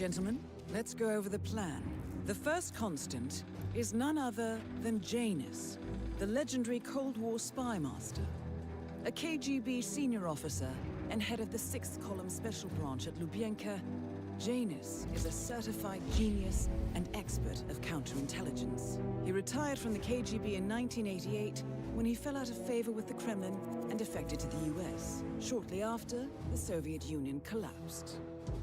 Gentlemen, let's go over the plan. The first constant is none other than Janus, the legendary Cold War spy master. A KGB senior officer and head of the 6th Column Special Branch at Lubyanka, Janus is a certified genius and expert of counterintelligence. He retired from the KGB in 1988 when he fell out of favor with the Kremlin and defected to the US, shortly after the Soviet Union collapsed.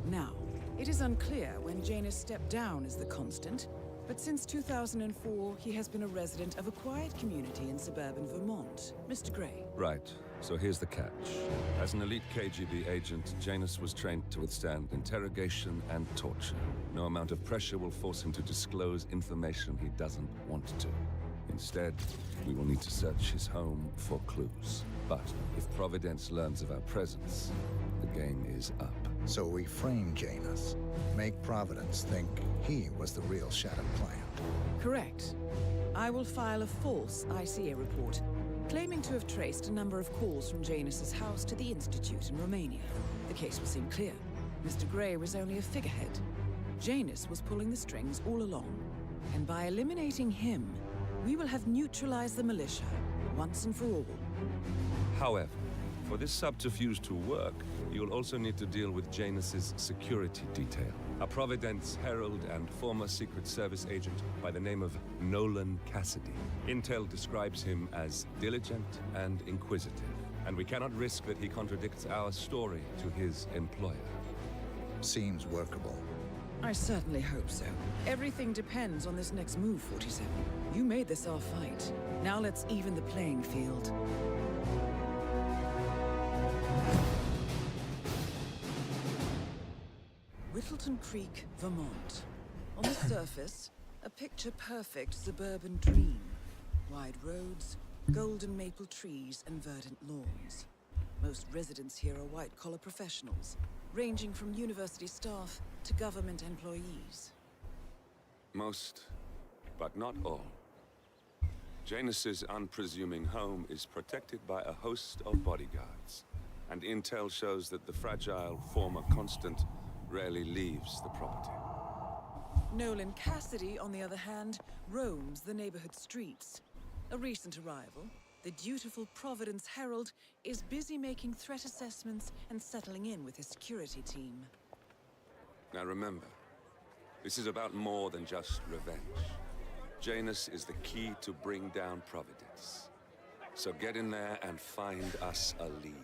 Now, it is unclear when Janus stepped down as the constant, but since 2004, he has been a resident of a quiet community in suburban Vermont. Mr. Gray. Right. So here's the catch. As an elite KGB agent, Janus was trained to withstand interrogation and torture. No amount of pressure will force him to disclose information he doesn't want to. Instead, we will need to search his home for clues. But if Providence learns of our presence, the game is up. So we frame Janus, make Providence think he was the real Shattered Plant. Correct. I will file a false ICA report, claiming to have traced a number of calls from Janus's house to the Institute in Romania. The case will seem clear. Mr. Gray was only a figurehead. Janus was pulling the strings all along. And by eliminating him, we will have neutralized the militia, once and for all. However, for this subterfuge to work, you'll also need to deal with Janus's security detail. A Providence herald and former Secret Service agent by the name of Nolan Cassidy. Intel describes him as diligent and inquisitive, and we cannot risk that he contradicts our story to his employer. Seems workable. I certainly hope so. Everything depends on this next move, 47. You made this our fight. Now let's even the playing field. Whittleton Creek, Vermont. On the surface, a picture-perfect suburban dream. Wide roads, golden maple trees, and verdant lawns. Most residents here are white-collar professionals, ranging from university staff to government employees. Most, but not all. Janus's unpresuming home is protected by a host of bodyguards, and intel shows that the fragile former constant rarely leaves the property. Nolan Cassidy, on the other hand, roams the neighborhood streets. A recent arrival, the dutiful Providence Herald is busy making threat assessments and settling in with his security team. Now remember, this is about more than just revenge. Janus is the key to bring down Providence. So get in there and find us a lead.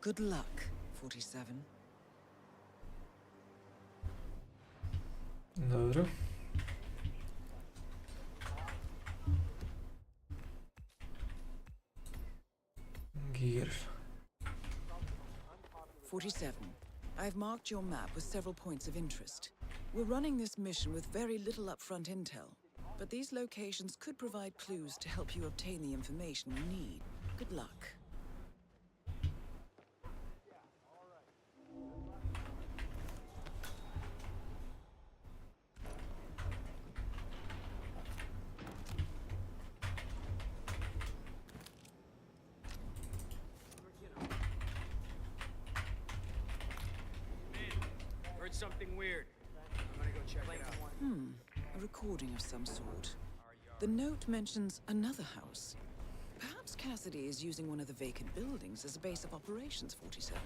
Good luck, 47. Dobro. Gear. 47. I've marked your map with several points of interest. We're running this mission with very little upfront intel, but these locations could provide clues to help you obtain the information you need. Good luck. Something weird. I'm gonna go check it out. A recording of some sort. The note mentions another house. Perhaps Cassidy is using one of the vacant buildings as a base of operations, 47.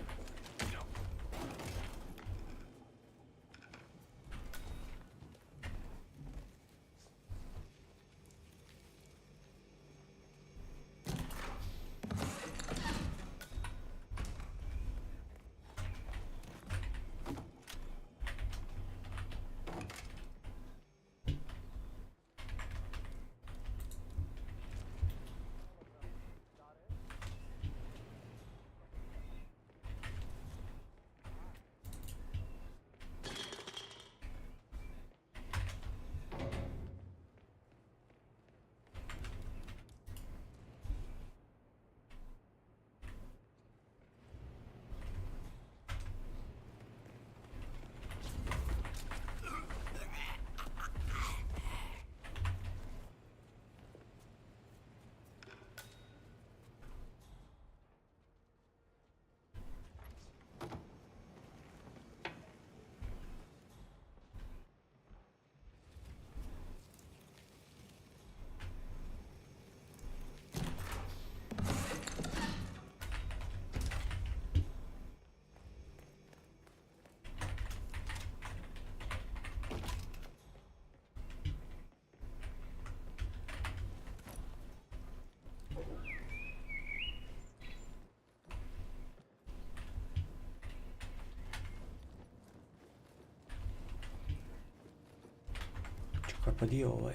mappa di WoA.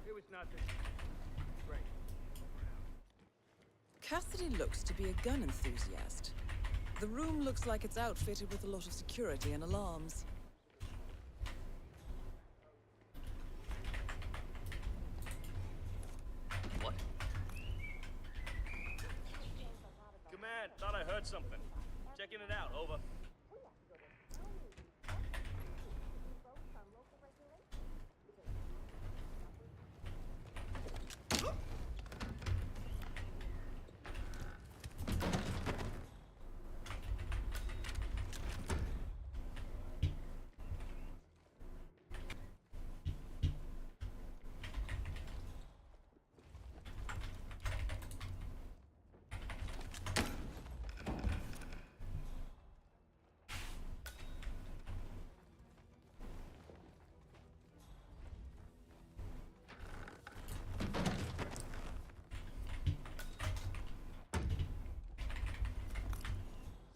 It was nothing. Great. Cassidy looks to be a gun enthusiast. The room looks like it's outfitted with a lot of security and alarms. What? Command, thought I heard something. Checking it out, over.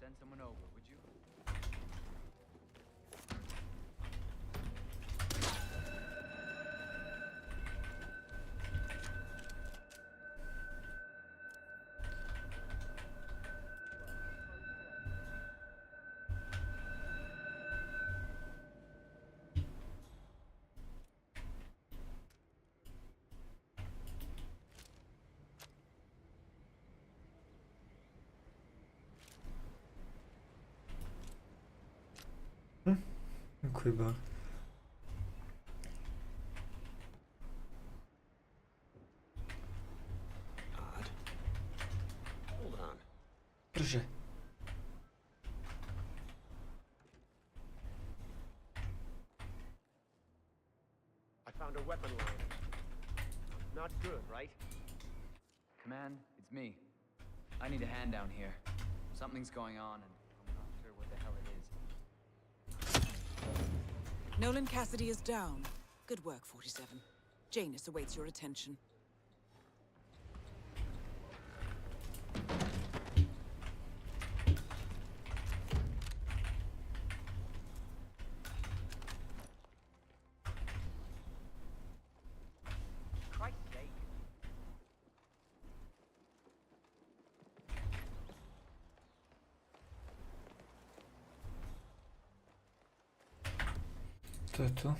Send someone over, would you? Chyba. Odd. Hold on. Proszę. I found a weapon line. Not good, right? Command, it's me. I need a hand down here. Something's going on, and I'm not sure what the hell it is. Nolan Cassidy is down. Good work, 47. Janus awaits your attention. Christ's sake. To tu.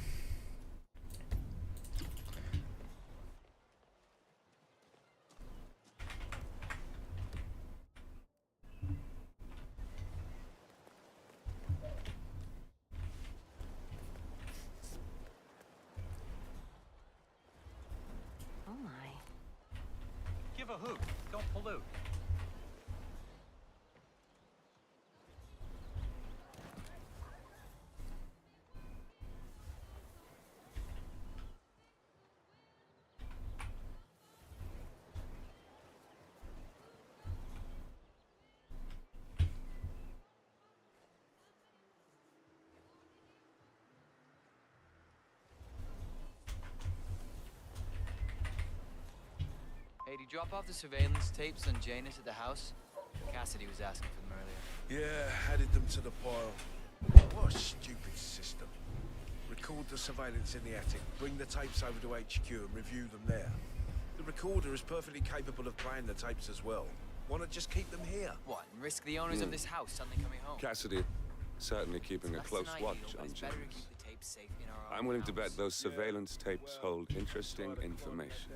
Oh my. Give a hoot. Don't pollute. Hey, did you drop off the surveillance tapes on Janus at the house? Cassidy was asking for them earlier. Yeah, added them to the pile. What a stupid system. Record the surveillance in the attic, bring the tapes over to HQ and review them there. The recorder is perfectly capable of playing the tapes as well. Why not just keep them here? What, and risk the owners of this house suddenly coming home? Cassidy, certainly keeping a That's close an ideal, watch but on it's better to Janus. keep the tapes safe in our own I'm willing to bet house. those surveillance tapes hold interesting information.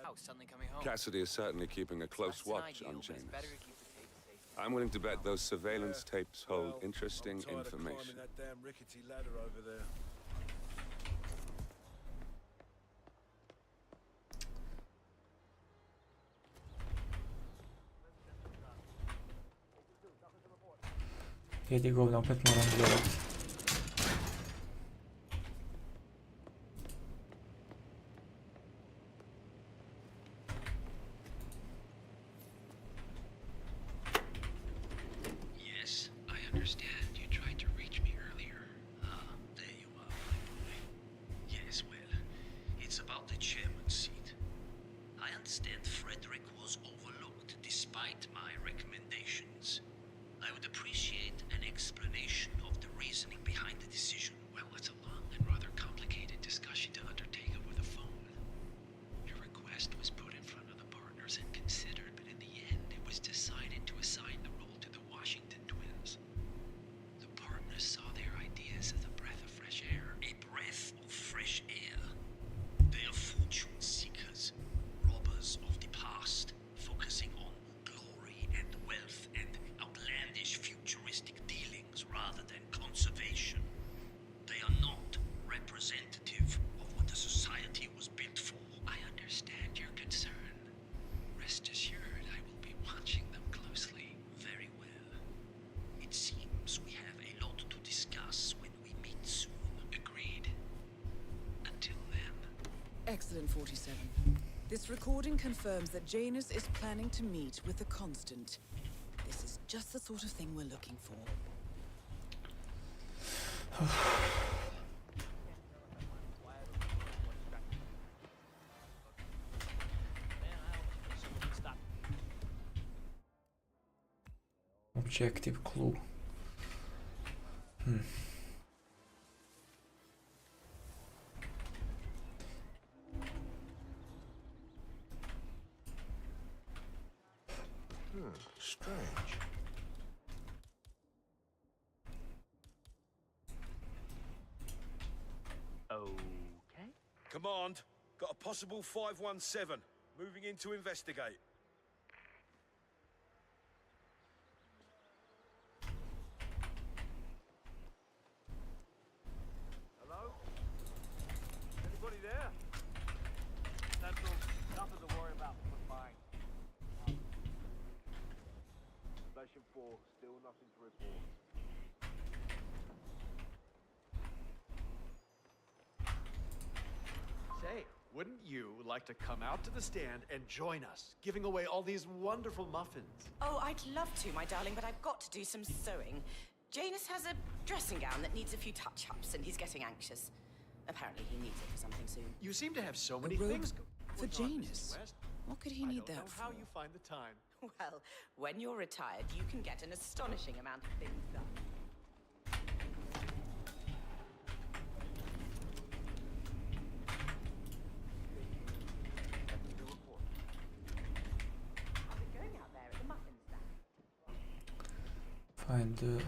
House suddenly coming home. Cassidy is certainly keeping a close That's an watch ideal, on but it's Janus. better to keep the tapes safe. I'm willing to bet those surveillance tapes hold interesting I'm tired of information. climbing that damn rickety ladder over there. Jedi govna, opet moram gledat. Yes, I understand. You tried to reach me earlier. Ah, there you are, my boy. Yes, well, it's about the chairman's seat. I understand Frederick was overlooked despite my recommendations. I would appreciate an explanation of the reasoning behind the decision. Well, it's a long and rather complicated discussion to undertake over the phone. Your request was put in front of the partners and considered, but in the end, it was decided to assign the role to the Washington twins. The partners saw their ideas as a breath of fresh air. A breath of fresh air. They are fortune seekers, robbers of the past, focusing on glory and wealth and outlandish futuristic dealings rather than conservation. They are not representative of what the society was built for. I understand your concern. Rest assured, I will be watching them closely. Very well. It seems we have a lot to discuss when we meet soon. Agreed. Until then. Excellent, 47. This recording confirms that Janus is planning to meet with the Constant. This is just the sort of thing we're looking for. Objective clue. Strange. Okay. Command, got a possible 517. Moving in to investigate. Hello? Anybody there? Central, nothing to worry about. We're fine. Station 4, still nothing to report. Say, wouldn't you like to come out to the stand and join us, giving away all these wonderful muffins? Oh, I'd love to, my darling, but I've got to do some sewing. Janus has a dressing gown that needs a few touch-ups, and he's getting anxious. Apparently he needs it for something soon. You seem to have so A many robe things for going on, Mrs. Janus? West. What could he I need don't that know for? how you find the time. Well, when you're retired, you can get an astonishing amount of things done. How's it going out there at the muffin stand? Find the...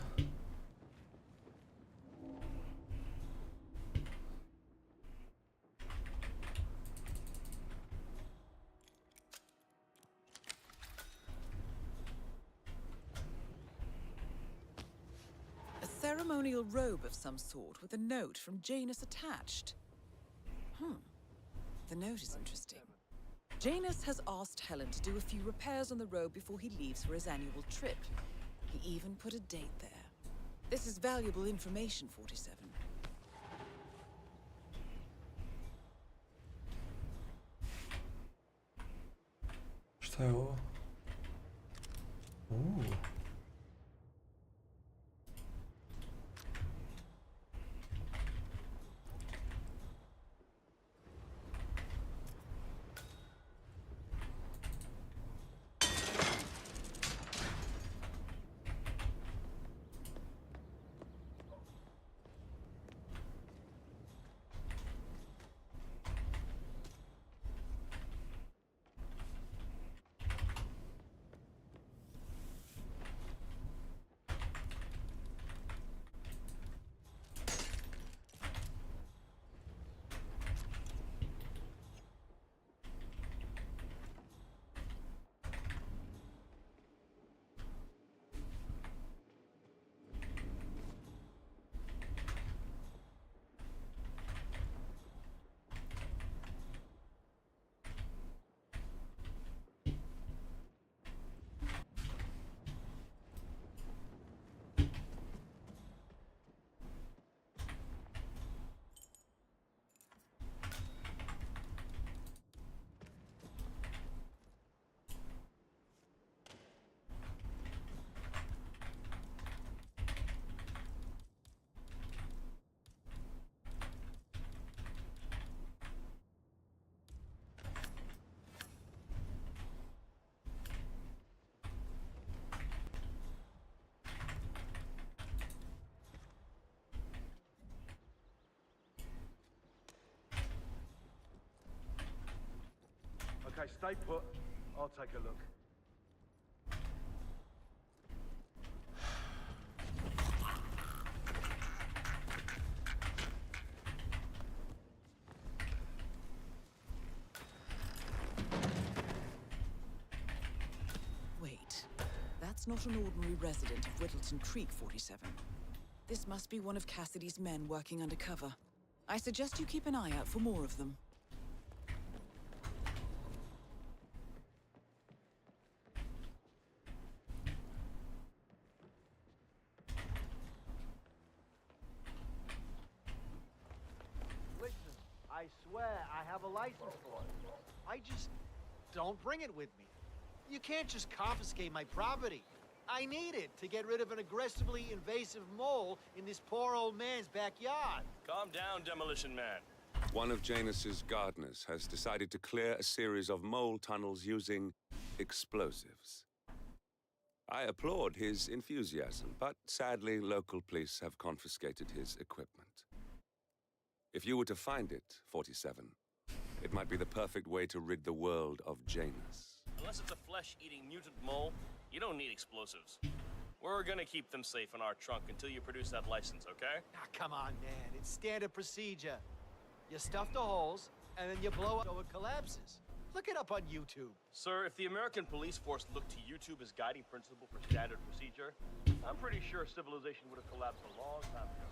A ceremonial robe of some sort with a note from Janus attached. The note is interesting. Janus has asked Helen to do a few repairs on the robe before he leaves for his annual trip. He even put a date there. This is valuable information, 47. Šta je ovo? Okay, stay put. I'll take a look. Wait, that's not an ordinary resident of Whittleton Creek, 47. This must be one of Cassidy's men working undercover. I suggest you keep an eye out for more of them. Listen, I swear I have a license for it. I just don't bring it with me. You can't just confiscate my property. I need it to get rid of an aggressively invasive mole in this poor old man's backyard. Calm down, Demolition Man. One of Janus's gardeners has decided to clear a series of mole tunnels using explosives. I applaud his enthusiasm, but sadly, local police have confiscated his equipment. If you were to find it, 47, it might be the perfect way to rid the world of Janus. Unless it's a flesh-eating mutant mole, you don't need explosives. We're gonna keep them safe in our trunk until you produce that license, okay? Ah, come on, man. It's standard procedure. You stuff the holes, and then you blow it so it collapses. Look it up on YouTube. Sir, if the American police force looked to YouTube as guiding principle for standard procedure, I'm pretty sure civilization would have collapsed a long time ago.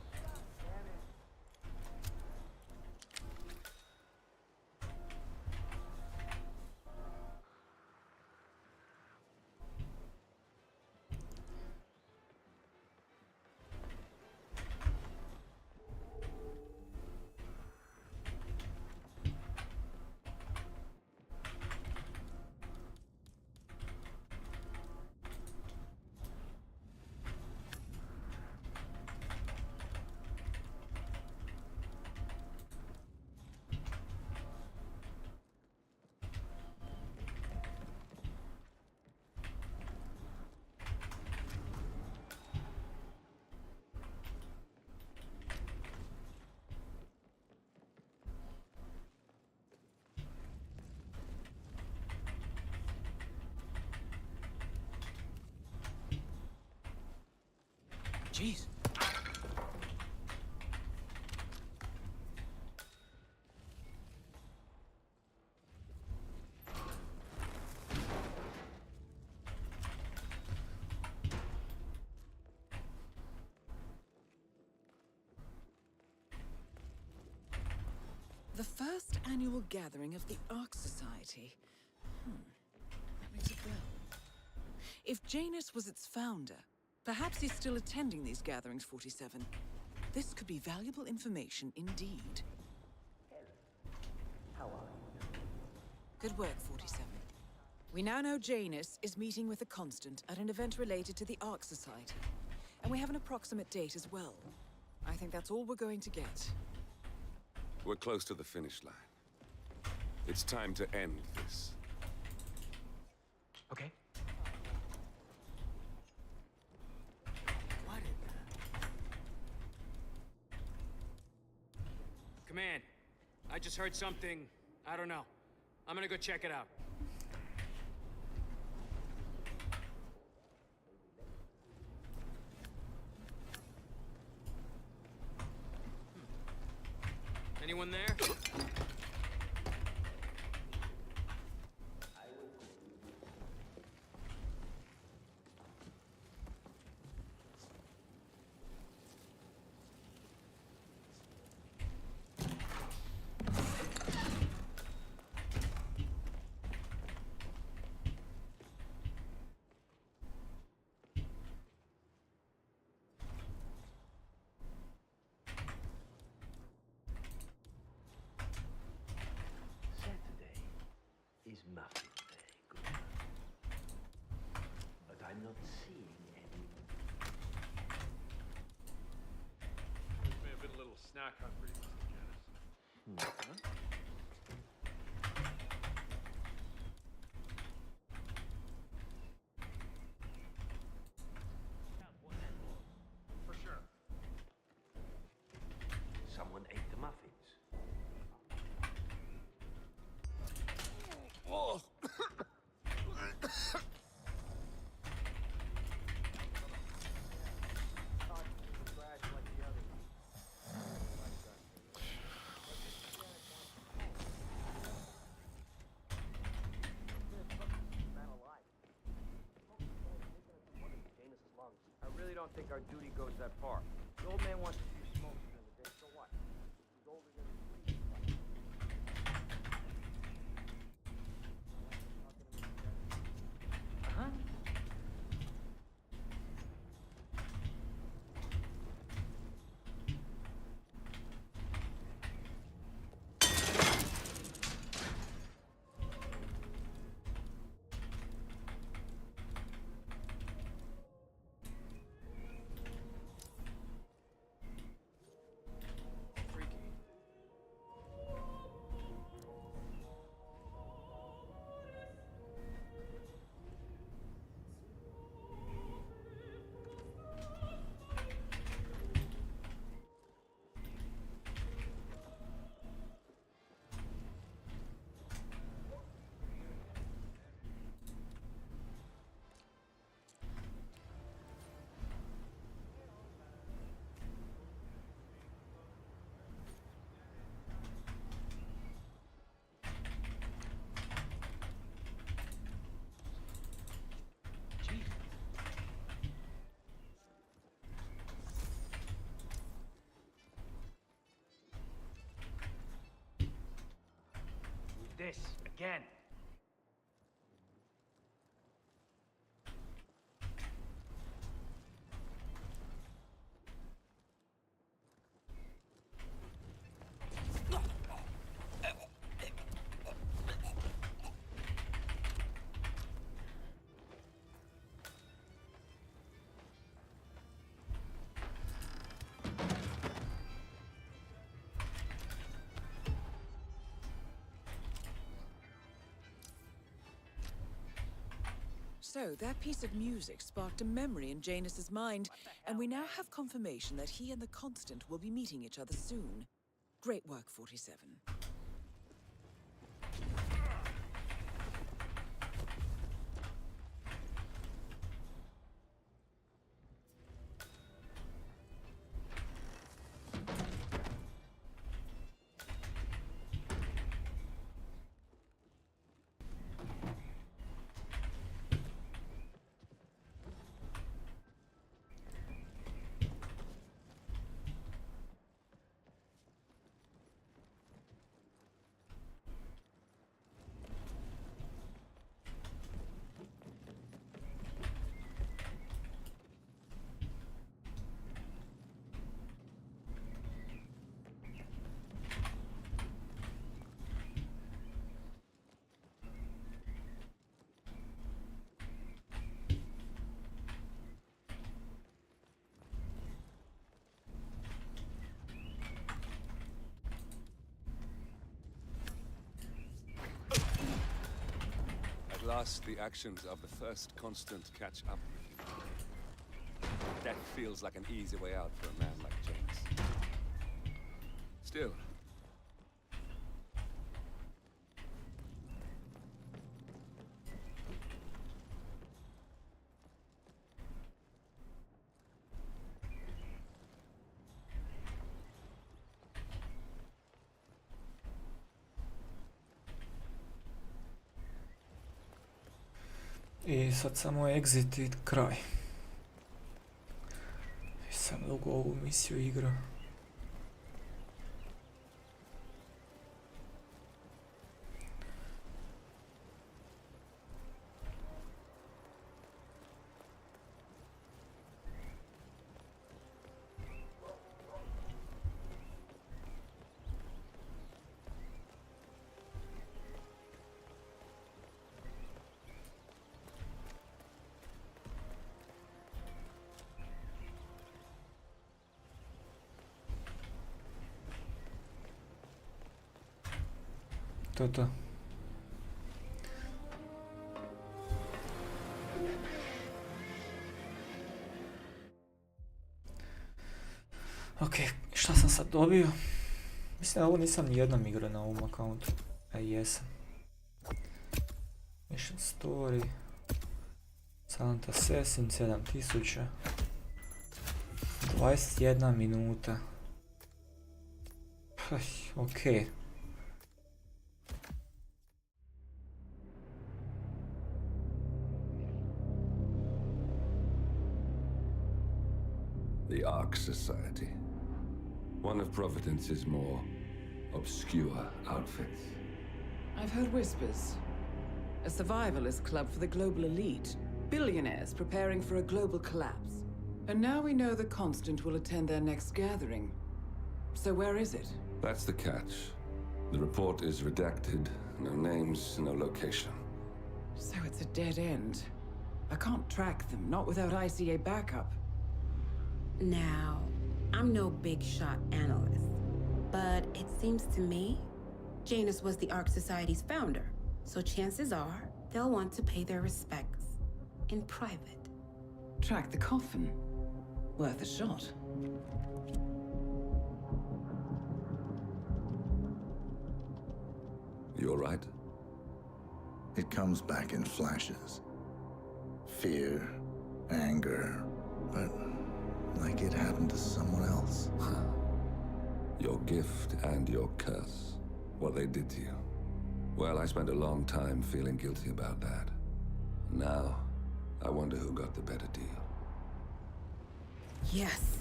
Jeez. The first annual gathering of the Ark Society. That rings a bell. If Janus was its founder, perhaps he's still attending these gatherings, 47. This could be valuable information indeed. How are you? Good work, 47. We now know Janus is meeting with a constant at an event related to the Ark Society. And we have an approximate date as well. I think that's all we're going to get. We're close to the finish line. It's time to end this. Okay. Command, I just heard something, I don't know. I'm gonna go check it out. Anyone there? Is muffin day good? But I'm not seeing any. This may have been a little snack hungry, Mr. Janus. For sure. Someone ate the muffins. Oh! don't think our duty goes that far. The old man wants to see you smoke during the day, so what? He's older than his sleep. Uh-huh. This, again. So, that piece of music sparked a memory in Janus's mind, and we now have confirmation that he and the Constant will be meeting each other soon. Great work, 47. At last, the actions of the first Constant catch up with you. Death feels like an easy way out for a man like James. Still, I sad samo exit i kraj. Sam dugo ovu misiju igra. To. Ok, šta sam sad dobio? Mislim da ovo nisam nijednom igrao na ovom akauntu. Jesam. Mission Story. Silent Assassin 7000. 21 minuta. Ok. The Ark Society. One of Providence's more obscure outfits. I've heard whispers. A survivalist club for the global elite. Billionaires preparing for a global collapse. And now we know the Constant will attend their next gathering. So where is it? That's the catch. The report is redacted. No names, no location. So it's a dead end. I can't track them, not without ICA backup. Now, I'm no big shot analyst, but it seems to me Janus was the Ark Society's founder, so chances are they'll want to pay their respects in private. Track the coffin. Worth a shot. You all right? It comes back in flashes. Fear, anger, but like it happened to someone else. Your gift and your curse. What they did to you. Well, I spent a long time feeling guilty about that. Now, I wonder who got the better deal. Yes.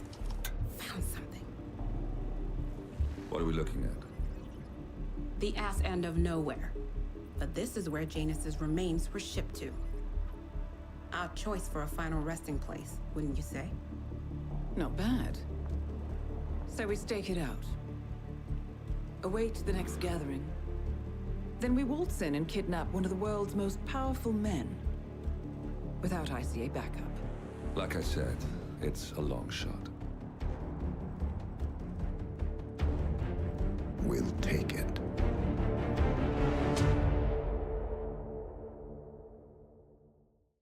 Found something. What are we looking at? The ass end of nowhere. But this is where Janus's remains were shipped to. Odd choice for a final resting place, wouldn't you say? Not bad. So we stake it out. Await the next gathering. Then we waltz in and kidnap one of the world's most powerful men. Without ICA backup. Like I said, it's a long shot. We'll take it.